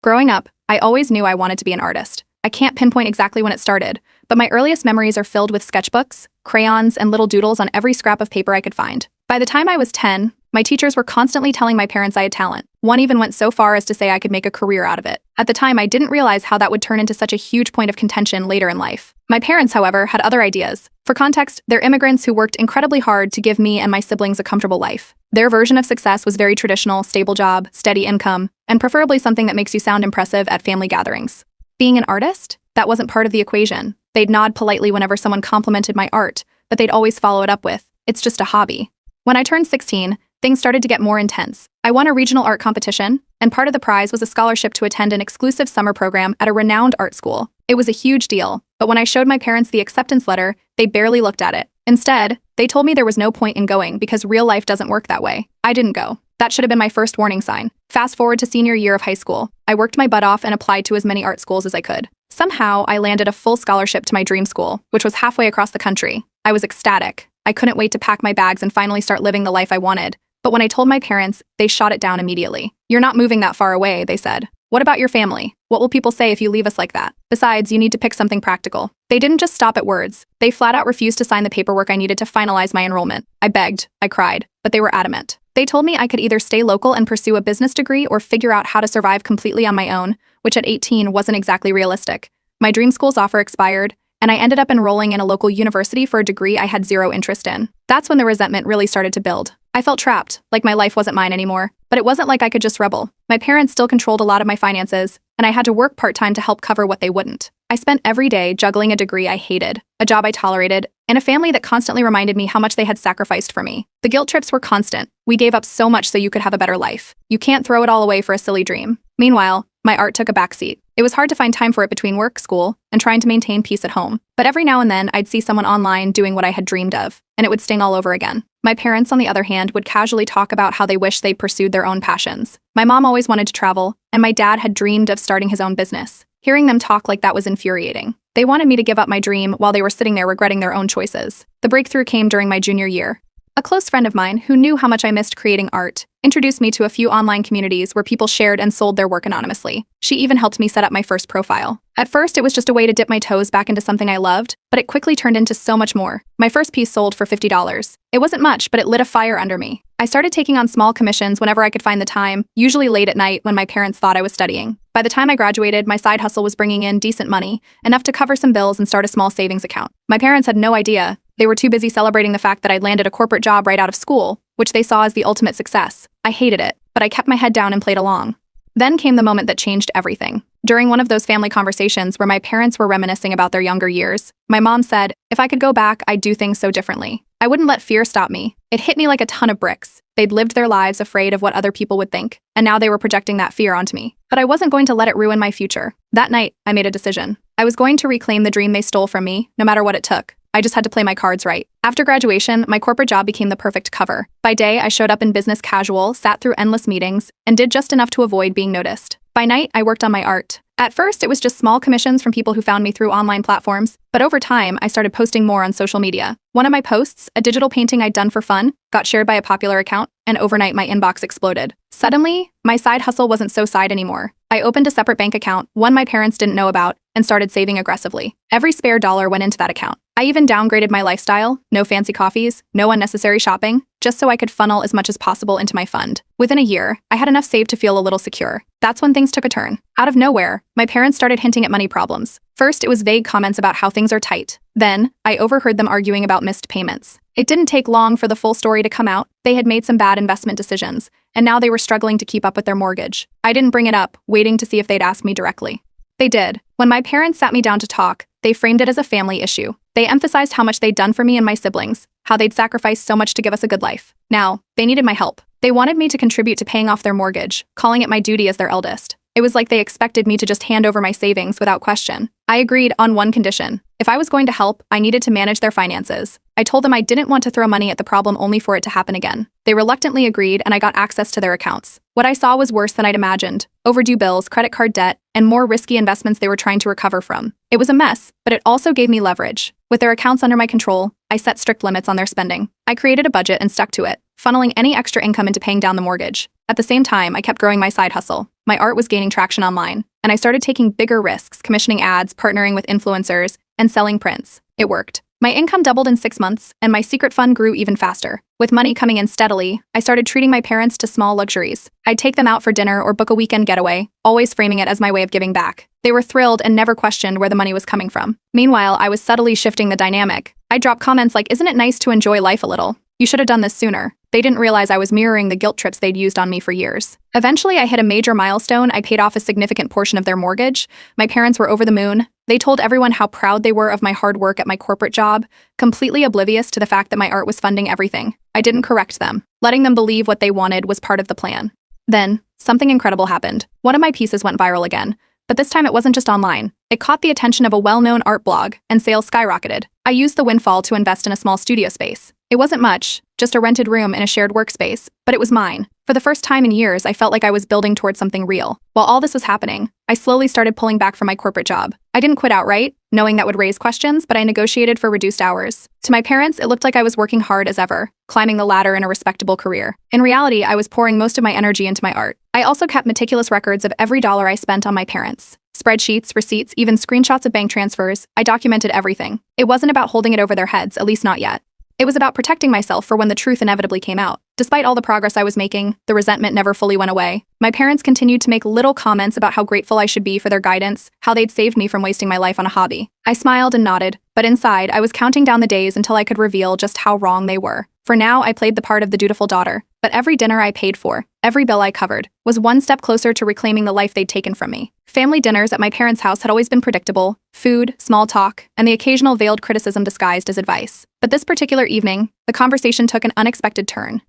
Growing up, I always knew I wanted to be an artist. I can't pinpoint exactly when it started, but my earliest memories are filled with sketchbooks, crayons, and little doodles on every scrap of paper I could find. By the time I was 10, my teachers were constantly telling my parents I had talent. One even went so far as to say I could make a career out of it. At the time, I didn't realize how that would turn into such a huge point of contention later in life. My parents, however, had other ideas. For context, they're immigrants who worked incredibly hard to give me and my siblings a comfortable life. Their version of success was very traditional, stable job, steady income, and preferably something that makes you sound impressive at family gatherings. Being an artist? That wasn't part of the equation. They'd nod politely whenever someone complimented my art, but they'd always follow it up with, "It's just a hobby." When I turned 16, things started to get more intense. I won a regional art competition, and part of the prize was a scholarship to attend an exclusive summer program at a renowned art school. It was a huge deal, but when I showed my parents the acceptance letter, they barely looked at it. Instead, they told me there was no point in going because real life doesn't work that way. I didn't go. That should have been my first warning sign. Fast forward to senior year of high school. I worked my butt off and applied to as many art schools as I could. Somehow, I landed a full scholarship to my dream school, which was halfway across the country. I was ecstatic. I couldn't wait to pack my bags and finally start living the life I wanted. But when I told my parents, they shot it down immediately. "You're not moving that far away," they said. "What about your family? What will people say if you leave us like that? Besides, you need to pick something practical." They didn't just stop at words. They flat out refused to sign the paperwork I needed to finalize my enrollment. I begged, I cried, but they were adamant. They told me I could either stay local and pursue a business degree or figure out how to survive completely on my own, which at 18 wasn't exactly realistic. My dream school's offer expired, and I ended up enrolling in a local university for a degree I had zero interest in. That's when the resentment really started to build. I felt trapped, like my life wasn't mine anymore. But it wasn't like I could just rebel. My parents still controlled a lot of my finances, and I had to work part-time to help cover what they wouldn't. I spent every day juggling a degree I hated, a job I tolerated, and a family that constantly reminded me how much they had sacrificed for me. The guilt trips were constant. "We gave up so much so you could have a better life. You can't throw it all away for a silly dream." Meanwhile, my art took a backseat. It was hard to find time for it between work, school, and trying to maintain peace at home. But every now and then, I'd see someone online doing what I had dreamed of, and it would sting all over again. My parents, on the other hand, would casually talk about how they wish they'd pursued their own passions. My mom always wanted to travel, and my dad had dreamed of starting his own business. Hearing them talk like that was infuriating. They wanted me to give up my dream while they were sitting there regretting their own choices. The breakthrough came during my junior year. A close friend of mine, who knew how much I missed creating art, introduced me to a few online communities where people shared and sold their work anonymously. She even helped me set up my first profile. At first, it was just a way to dip my toes back into something I loved, but it quickly turned into so much more. My first piece sold for $50. It wasn't much, but it lit a fire under me. I started taking on small commissions whenever I could find the time, usually late at night when my parents thought I was studying. By the time I graduated, my side hustle was bringing in decent money, enough to cover some bills and start a small savings account. My parents had no idea. They were too busy celebrating the fact that I'd landed a corporate job right out of school, which they saw as the ultimate success. I hated it, but I kept my head down and played along. Then came the moment that changed everything. During one of those family conversations where my parents were reminiscing about their younger years, my mom said, if I could go back, I'd do things so differently. I wouldn't let fear stop me. It hit me like a ton of bricks. They'd lived their lives afraid of what other people would think, and now they were projecting that fear onto me. But I wasn't going to let it ruin my future. That night, I made a decision. I was going to reclaim the dream they stole from me, no matter what it took. I just had to play my cards right. After graduation, my corporate job became the perfect cover. By day, I showed up in business casual, sat through endless meetings, and did just enough to avoid being noticed. By night, I worked on my art. At first, it was just small commissions from people who found me through online platforms, but over time, I started posting more on social media. One of my posts, a digital painting I'd done for fun, got shared by a popular account, and overnight my inbox exploded. Suddenly, my side hustle wasn't so side anymore. I opened a separate bank account, one my parents didn't know about, and started saving aggressively. Every spare dollar went into that account. I even downgraded my lifestyle, no fancy coffees, no unnecessary shopping, just so I could funnel as much as possible into my fund. Within a year, I had enough saved to feel a little secure. That's when things took a turn. Out of nowhere, my parents started hinting at money problems. First, it was vague comments about how things are tight. Then, I overheard them arguing about missed payments. It didn't take long for the full story to come out. They had made some bad investment decisions, and now they were struggling to keep up with their mortgage. I didn't bring it up, waiting to see if they'd ask me directly. They did. When my parents sat me down to talk, they framed it as a family issue. They emphasized how much they'd done for me and my siblings, how they'd sacrificed so much to give us a good life. Now, they needed my help. They wanted me to contribute to paying off their mortgage, calling it my duty as their eldest. It was like they expected me to just hand over my savings without question. I agreed on one condition. If I was going to help, I needed to manage their finances. I told them I didn't want to throw money at the problem only for it to happen again. They reluctantly agreed, and I got access to their accounts. What I saw was worse than I'd imagined. Overdue bills, credit card debt, and more risky investments they were trying to recover from. It was a mess, but it also gave me leverage. With their accounts under my control, I set strict limits on their spending. I created a budget and stuck to it. funneling any extra income into paying down the mortgage. At the same time, I kept growing my side hustle. My art was gaining traction online, and I started taking bigger risks, commissioning ads, partnering with influencers, and selling prints. It worked. My income doubled in 6 months, and my secret fund grew even faster. With money coming in steadily, I started treating my parents to small luxuries. I'd take them out for dinner or book a weekend getaway, always framing it as my way of giving back. They were thrilled and never questioned where the money was coming from. Meanwhile, I was subtly shifting the dynamic. I'd drop comments like, "Isn't it nice to enjoy life a little? You should have done this sooner." They didn't realize I was mirroring the guilt trips they'd used on me for years. Eventually, I hit a major milestone. I paid off a significant portion of their mortgage. My parents were over the moon. They told everyone how proud they were of my hard work at my corporate job, completely oblivious to the fact that my art was funding everything. I didn't correct them. Letting them believe what they wanted was part of the plan. Then, something incredible happened. One of my pieces went viral again. But this time it wasn't just online. It caught the attention of a well-known art blog, and sales skyrocketed. I used the windfall to invest in a small studio space. It wasn't much, just a rented room in a shared workspace, but it was mine. For the first time in years, I felt like I was building towards something real. While all this was happening, I slowly started pulling back from my corporate job. I didn't quit outright, knowing that would raise questions, but I negotiated for reduced hours. To my parents, it looked like I was working hard as ever, climbing the ladder in a respectable career. In reality, I was pouring most of my energy into my art. I also kept meticulous records of every dollar I spent on my parents. Spreadsheets, receipts, even screenshots of bank transfers. I documented everything. It wasn't about holding it over their heads, at least not yet. It was about protecting myself for when the truth inevitably came out. Despite all the progress I was making, the resentment never fully went away. My parents continued to make little comments about how grateful I should be for their guidance, how they'd saved me from wasting my life on a hobby. I smiled and nodded, but inside, I was counting down the days until I could reveal just how wrong they were. For now, I played the part of the dutiful daughter, but every dinner I paid for, every bill I covered, was one step closer to reclaiming the life they'd taken from me. Family dinners at my parents' house had always been predictable: food, small talk, and the occasional veiled criticism disguised as advice. But this particular evening, the conversation took an unexpected turn.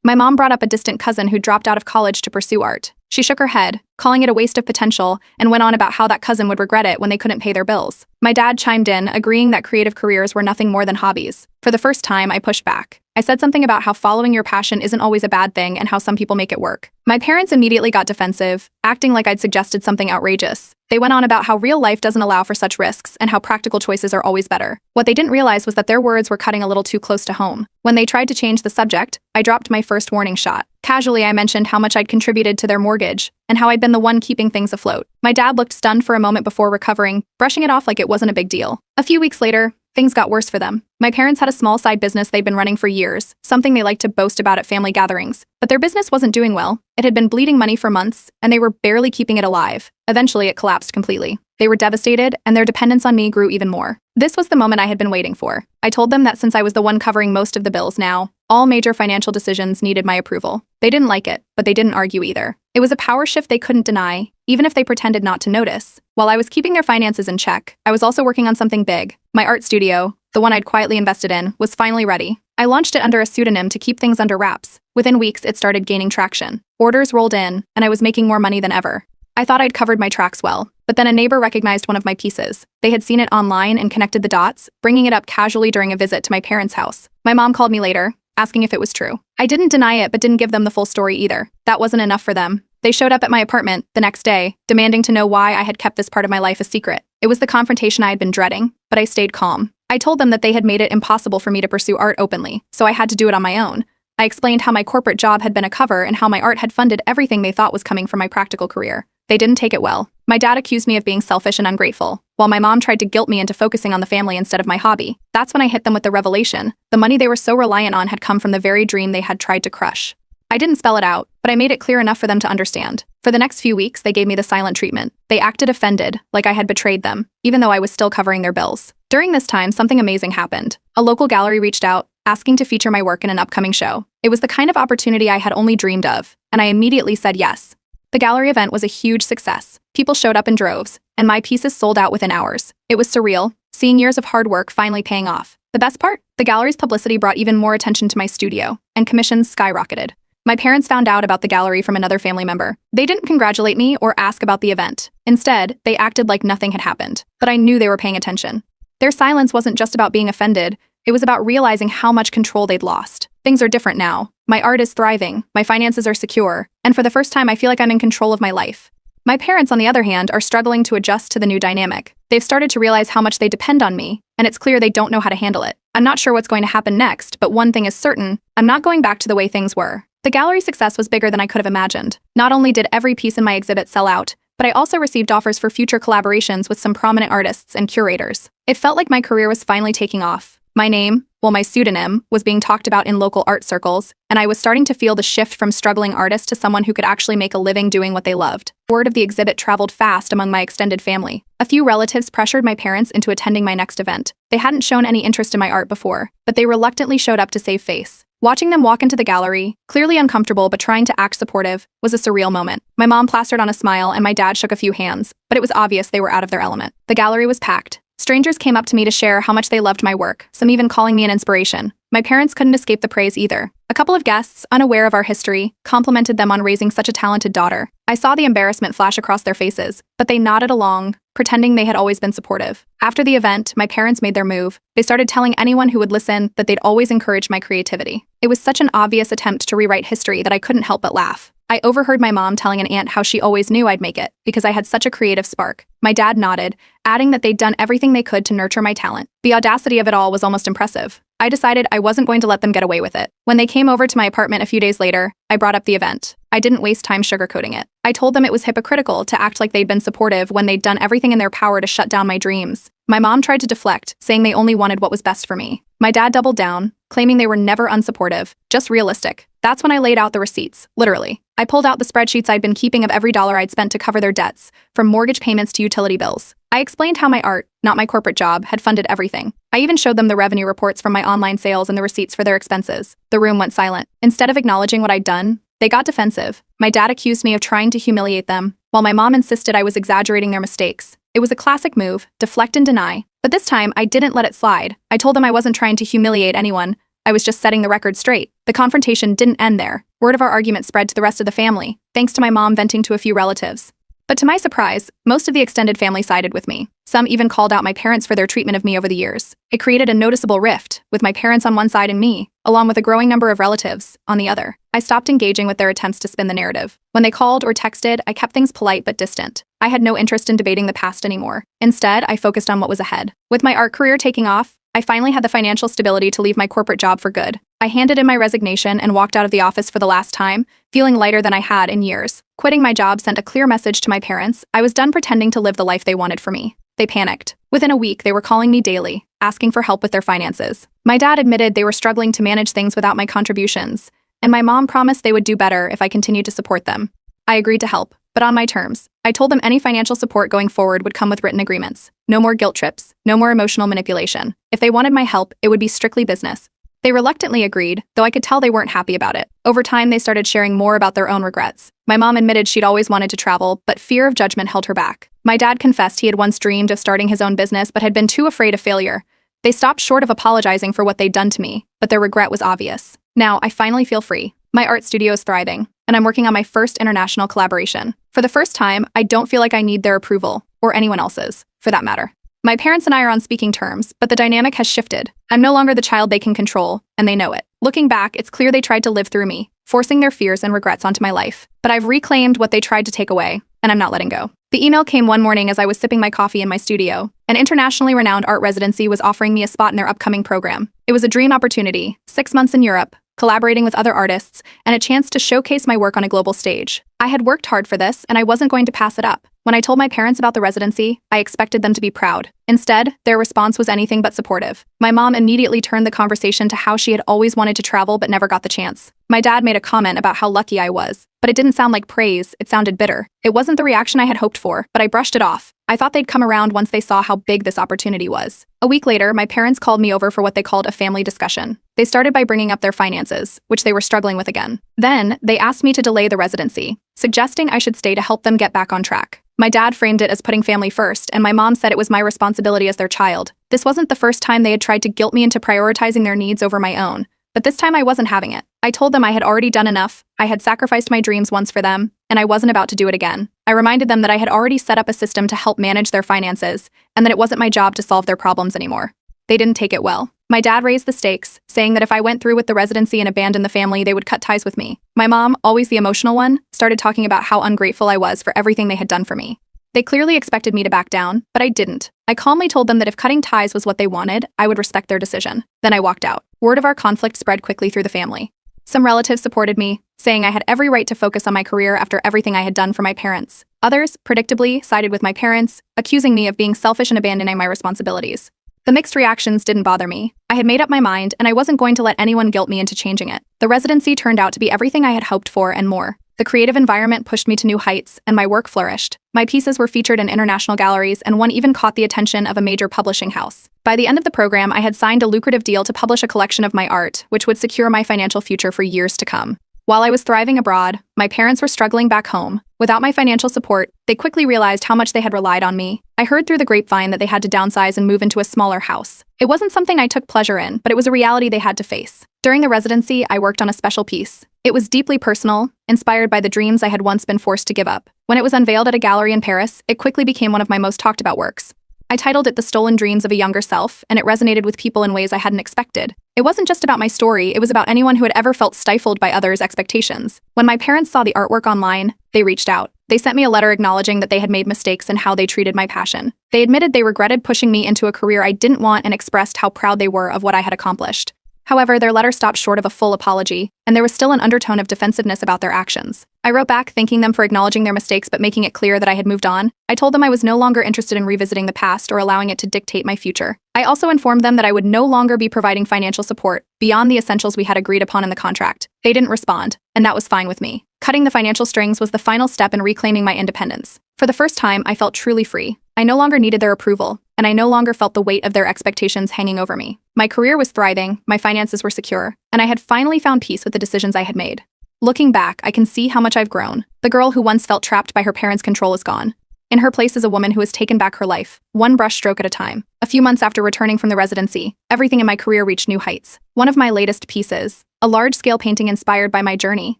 My mom brought up a distant cousin who dropped out of college to pursue art. She shook her head, calling it a waste of potential, and went on about how that cousin would regret it when they couldn't pay their bills. My dad chimed in, agreeing that creative careers were nothing more than hobbies. For the first time, I pushed back. I said something about how following your passion isn't always a bad thing and how some people make it work. My parents immediately got defensive, acting like I'd suggested something outrageous. They went on about how real life doesn't allow for such risks and how practical choices are always better. What they didn't realize was that their words were cutting a little too close to home. When they tried to change the subject, I dropped my first warning shot. Casually, I mentioned how much I'd contributed to their mortgage and how I'd been the one keeping things afloat. My dad looked stunned for a moment before recovering, brushing it off like it wasn't a big deal. A few weeks later, things got worse for them. My parents had a small side business they'd been running for years, something they liked to boast about at family gatherings. But their business wasn't doing well. It had been bleeding money for months, and they were barely keeping it alive. Eventually, it collapsed completely. They were devastated, and their dependence on me grew even more. This was the moment I had been waiting for. I told them that since I was the one covering most of the bills now, all major financial decisions needed my approval. They didn't like it, but they didn't argue either. It was a power shift they couldn't deny, even if they pretended not to notice. While I was keeping their finances in check, I was also working on something big. My art studio, the one I'd quietly invested in, was finally ready. I launched it under a pseudonym to keep things under wraps. Within weeks, it started gaining traction. Orders rolled in, and I was making more money than ever. I thought I'd covered my tracks well, but then a neighbor recognized one of my pieces. They had seen it online and connected the dots, bringing it up casually during a visit to my parents' house. My mom called me later, asking if it was true. I didn't deny it, but didn't give them the full story either. That wasn't enough for them. They showed up at my apartment the next day, demanding to know why I had kept this part of my life a secret. It was the confrontation I had been dreading, but I stayed calm. I told them that they had made it impossible for me to pursue art openly, so I had to do it on my own. I explained how my corporate job had been a cover and how my art had funded everything they thought was coming from my practical career. They didn't take it well. My dad accused me of being selfish and ungrateful, while my mom tried to guilt me into focusing on the family instead of my hobby. That's when I hit them with the revelation. The money they were so reliant on had come from the very dream they had tried to crush. I didn't spell it out, but I made it clear enough for them to understand. For the next few weeks, they gave me the silent treatment. They acted offended, like I had betrayed them, even though I was still covering their bills. During this time, something amazing happened. A local gallery reached out, asking to feature my work in an upcoming show. It was the kind of opportunity I had only dreamed of, and I immediately said yes. The gallery event was a huge success. People showed up in droves, and my pieces sold out within hours. It was surreal, seeing years of hard work finally paying off. The best part? The gallery's publicity brought even more attention to my studio, and commissions skyrocketed. My parents found out about the gallery from another family member. They didn't congratulate me or ask about the event. Instead, they acted like nothing had happened, but I knew they were paying attention. Their silence wasn't just about being offended, it was about realizing how much control they'd lost. Things are different now. My art is thriving, my finances are secure, and for the first time I feel like I'm in control of my life. My parents, on the other hand, are struggling to adjust to the new dynamic. They've started to realize how much they depend on me, and it's clear they don't know how to handle it. I'm not sure what's going to happen next, but one thing is certain, I'm not going back to the way things were. The gallery success was bigger than I could have imagined. Not only did every piece in my exhibit sell out, but I also received offers for future collaborations with some prominent artists and curators. It felt like my career was finally taking off. My name, well, my pseudonym, was being talked about in local art circles, and I was starting to feel the shift from struggling artist to someone who could actually make a living doing what they loved. Word of the exhibit traveled fast among my extended family. A few relatives pressured my parents into attending my next event. They hadn't shown any interest in my art before, but they reluctantly showed up to save face. Watching them walk into the gallery, clearly uncomfortable but trying to act supportive, was a surreal moment. My mom plastered on a smile and my dad shook a few hands, but it was obvious they were out of their element. The gallery was packed. Strangers came up to me to share how much they loved my work, some even calling me an inspiration. My parents couldn't escape the praise either. A couple of guests, unaware of our history, complimented them on raising such a talented daughter. I saw the embarrassment flash across their faces, but they nodded along, pretending they had always been supportive. After the event, my parents made their move. They started telling anyone who would listen that they'd always encourage my creativity. It was such an obvious attempt to rewrite history that I couldn't help but laugh. I overheard my mom telling an aunt how she always knew I'd make it, because I had such a creative spark. My dad nodded, adding that they'd done everything they could to nurture my talent. The audacity of it all was almost impressive. I decided I wasn't going to let them get away with it. When they came over to my apartment a few days later, I brought up the event. I didn't waste time sugarcoating it. I told them it was hypocritical to act like they'd been supportive when they'd done everything in their power to shut down my dreams. My mom tried to deflect, saying they only wanted what was best for me. My dad doubled down, claiming they were never unsupportive, just realistic. That's when I laid out the receipts, literally. I pulled out the spreadsheets I'd been keeping of every dollar I'd spent to cover their debts, from mortgage payments to utility bills. I explained how my art, not my corporate job, had funded everything. I even showed them the revenue reports from my online sales and the receipts for their expenses. The room went silent. Instead of acknowledging what I'd done, they got defensive. My dad accused me of trying to humiliate them, while my mom insisted I was exaggerating their mistakes. It was a classic move, deflect and deny. But this time, I didn't let it slide. I told them I wasn't trying to humiliate anyone. I was just setting the record straight. The confrontation didn't end there. Word of our argument spread to the rest of the family, thanks to my mom venting to a few relatives. But to my surprise, most of the extended family sided with me. Some even called out my parents for their treatment of me over the years. It created a noticeable rift, with my parents on one side and me, along with a growing number of relatives, on the other. I stopped engaging with their attempts to spin the narrative. When they called or texted, I kept things polite but distant. I had no interest in debating the past anymore. Instead, I focused on what was ahead. With my art career taking off, I finally had the financial stability to leave my corporate job for good. I handed in my resignation and walked out of the office for the last time, feeling lighter than I had in years. Quitting my job sent a clear message to my parents. I was done pretending to live the life they wanted for me. They panicked. Within a week, they were calling me daily, asking for help with their finances. My dad admitted they were struggling to manage things without my contributions, and my mom promised they would do better if I continued to support them. I agreed to help, but on my terms. I told them any financial support going forward would come with written agreements. No more guilt trips, no more emotional manipulation. If they wanted my help, it would be strictly business. They reluctantly agreed, though I could tell they weren't happy about it. Over time, they started sharing more about their own regrets. My mom admitted she'd always wanted to travel, but fear of judgment held her back. My dad confessed he had once dreamed of starting his own business but had been too afraid of failure. They stopped short of apologizing for what they'd done to me, but their regret was obvious. Now, I finally feel free. My art studio is thriving, and I'm working on my first international collaboration. For the first time, I don't feel like I need their approval, or anyone else's, for that matter. My parents and I are on speaking terms, but the dynamic has shifted. I'm no longer the child they can control, and they know it. Looking back, it's clear they tried to live through me, forcing their fears and regrets onto my life. But I've reclaimed what they tried to take away, and I'm not letting go. The email came one morning as I was sipping my coffee in my studio. An internationally renowned art residency was offering me a spot in their upcoming program. It was a dream opportunity, 6 months in Europe, collaborating with other artists, and a chance to showcase my work on a global stage. I had worked hard for this, and I wasn't going to pass it up. When I told my parents about the residency, I expected them to be proud. Instead, their response was anything but supportive. My mom immediately turned the conversation to how she had always wanted to travel but never got the chance. My dad made a comment about how lucky I was, but it didn't sound like praise, it sounded bitter. It wasn't the reaction I had hoped for, but I brushed it off. I thought they'd come around once they saw how big this opportunity was. A week later, my parents called me over for what they called a family discussion. They started by bringing up their finances, which they were struggling with again. Then, they asked me to delay the residency, suggesting I should stay to help them get back on track. My dad framed it as putting family first, and my mom said it was my responsibility as their child. This wasn't the first time they had tried to guilt me into prioritizing their needs over my own, but this time I wasn't having it. I told them I had already done enough, I had sacrificed my dreams once for them, and I wasn't about to do it again. I reminded them that I had already set up a system to help manage their finances, and that it wasn't my job to solve their problems anymore. They didn't take it well. My dad raised the stakes, saying that if I went through with the residency and abandoned the family, they would cut ties with me. My mom, always the emotional one, started talking about how ungrateful I was for everything they had done for me. They clearly expected me to back down, but I didn't. I calmly told them that if cutting ties was what they wanted, I would respect their decision. Then I walked out. Word of our conflict spread quickly through the family. Some relatives supported me, saying I had every right to focus on my career after everything I had done for my parents. Others, predictably, sided with my parents, accusing me of being selfish and abandoning my responsibilities. The mixed reactions didn't bother me. I had made up my mind, and I wasn't going to let anyone guilt me into changing it. The residency turned out to be everything I had hoped for and more. The creative environment pushed me to new heights, and my work flourished. My pieces were featured in international galleries, and one even caught the attention of a major publishing house. By the end of the program, I had signed a lucrative deal to publish a collection of my art, which would secure my financial future for years to come. While I was thriving abroad, my parents were struggling back home. Without my financial support, they quickly realized how much they had relied on me. I heard through the grapevine that they had to downsize and move into a smaller house. It wasn't something I took pleasure in, but it was a reality they had to face. During the residency, I worked on a special piece. It was deeply personal, inspired by the dreams I had once been forced to give up. When it was unveiled at a gallery in Paris, it quickly became one of my most talked about works. I titled it The Stolen Dreams of a Younger Self, and it resonated with people in ways I hadn't expected. It wasn't just about my story, it was about anyone who had ever felt stifled by others' expectations. When my parents saw the artwork online, they reached out. They sent me a letter acknowledging that they had made mistakes in how they treated my passion. They admitted they regretted pushing me into a career I didn't want and expressed how proud they were of what I had accomplished. However, their letter stopped short of a full apology, and there was still an undertone of defensiveness about their actions. I wrote back thanking them for acknowledging their mistakes but making it clear that I had moved on. I told them I was no longer interested in revisiting the past or allowing it to dictate my future. I also informed them that I would no longer be providing financial support beyond the essentials we had agreed upon in the contract. They didn't respond, and that was fine with me. Cutting the financial strings was the final step in reclaiming my independence. For the first time, I felt truly free. I no longer needed their approval, and I no longer felt the weight of their expectations hanging over me. My career was thriving, my finances were secure, and I had finally found peace with the decisions I had made. Looking back, I can see how much I've grown. The girl who once felt trapped by her parents' control is gone. In her place is a woman who has taken back her life, one brushstroke at a time. A few months after returning from the residency, everything in my career reached new heights. One of my latest pieces, a large-scale painting inspired by my journey,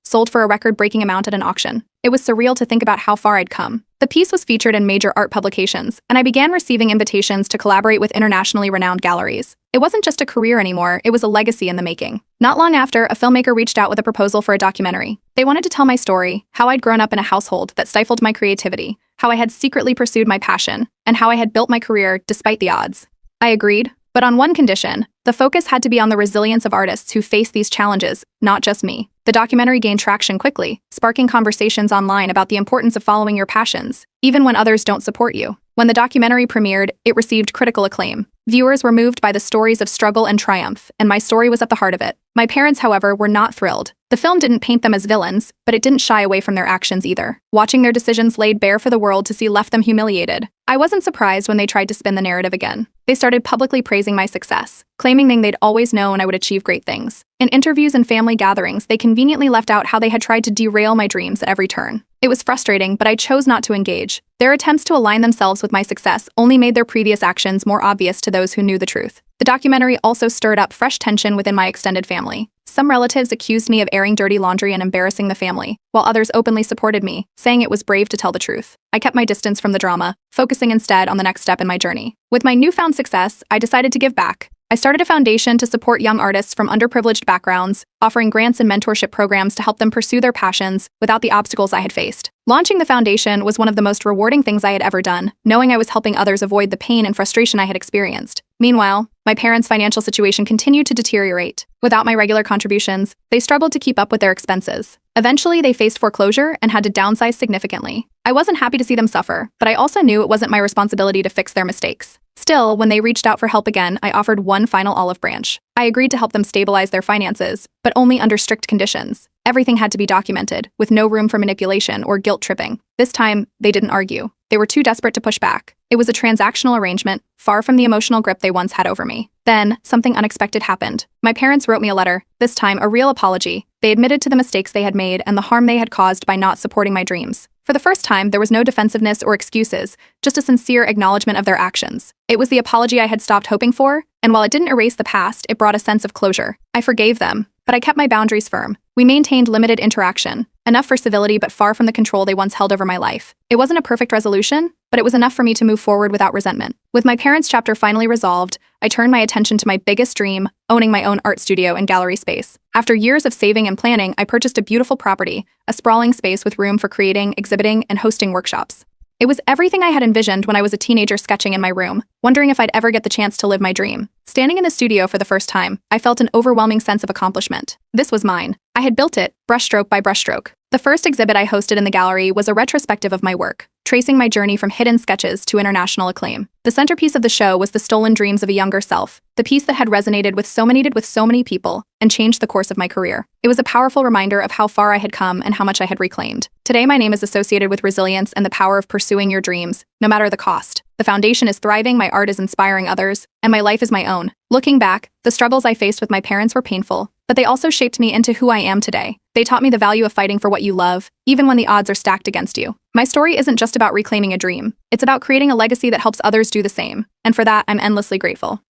sold for a record-breaking amount at an auction. It was surreal to think about how far I'd come. The piece was featured in major art publications, and I began receiving invitations to collaborate with internationally renowned galleries. It wasn't just a career anymore, it was a legacy in the making. Not long after, a filmmaker reached out with a proposal for a documentary. They wanted to tell my story, how I'd grown up in a household that stifled my creativity, how I had secretly pursued my passion, and how I had built my career despite the odds. I agreed, but on one condition: the focus had to be on the resilience of artists who face these challenges, not just me. The documentary gained traction quickly, sparking conversations online about the importance of following your passions, even when others don't support you. When the documentary premiered, it received critical acclaim. Viewers were moved by the stories of struggle and triumph, and my story was at the heart of it. My parents, however, were not thrilled. The film didn't paint them as villains, but it didn't shy away from their actions either. Watching their decisions laid bare for the world to see left them humiliated. I wasn't surprised when they tried to spin the narrative again. They started publicly praising my success, claiming they'd always known I would achieve great things. In interviews and family gatherings, they conveniently left out how they had tried to derail my dreams at every turn. It was frustrating, but I chose not to engage. Their attempts to align themselves with my success only made their previous actions more obvious to those who knew the truth. The documentary also stirred up fresh tension within my extended family. Some relatives accused me of airing dirty laundry and embarrassing the family, while others openly supported me, saying it was brave to tell the truth. I kept my distance from the drama, focusing instead on the next step in my journey. With my newfound success, I decided to give back. I started a foundation to support young artists from underprivileged backgrounds, offering grants and mentorship programs to help them pursue their passions without the obstacles I had faced. Launching the foundation was one of the most rewarding things I had ever done, knowing I was helping others avoid the pain and frustration I had experienced. Meanwhile, my parents' financial situation continued to deteriorate. Without my regular contributions, they struggled to keep up with their expenses. Eventually, they faced foreclosure and had to downsize significantly. I wasn't happy to see them suffer, but I also knew it wasn't my responsibility to fix their mistakes. Still, when they reached out for help again, I offered one final olive branch. I agreed to help them stabilize their finances, but only under strict conditions. Everything had to be documented, with no room for manipulation or guilt tripping. This time, they didn't argue. They were too desperate to push back. It was a transactional arrangement, far from the emotional grip they once had over me. Then, something unexpected happened. My parents wrote me a letter, this time a real apology. They admitted to the mistakes they had made and the harm they had caused by not supporting my dreams. For the first time, there was no defensiveness or excuses, just a sincere acknowledgement of their actions. It was the apology I had stopped hoping for, and while it didn't erase the past, it brought a sense of closure. I forgave them, but I kept my boundaries firm. We maintained limited interaction, enough for civility but far from the control they once held over my life. It wasn't a perfect resolution, but it was enough for me to move forward without resentment. With my parents' chapter finally resolved, I turned my attention to my biggest dream, owning my own art studio and gallery space. After years of saving and planning, I purchased a beautiful property, a sprawling space with room for creating, exhibiting, and hosting workshops. It was everything I had envisioned when I was a teenager sketching in my room, wondering if I'd ever get the chance to live my dream. Standing in the studio for the first time, I felt an overwhelming sense of accomplishment. This was mine. I had built it, brushstroke by brushstroke. The first exhibit I hosted in the gallery was a retrospective of my work, tracing my journey from hidden sketches to international acclaim. The centerpiece of the show was The Stolen Dreams of a Younger Self, the piece that had resonated with so many people and changed the course of my career. It was a powerful reminder of how far I had come and how much I had reclaimed. Today, my name is associated with resilience and the power of pursuing your dreams, no matter the cost. The foundation is thriving, my art is inspiring others, and my life is my own. Looking back, the struggles I faced with my parents were painful, but they also shaped me into who I am today. They taught me the value of fighting for what you love, even when the odds are stacked against you. My story isn't just about reclaiming a dream. It's about creating a legacy that helps others do the same. And for that, I'm endlessly grateful.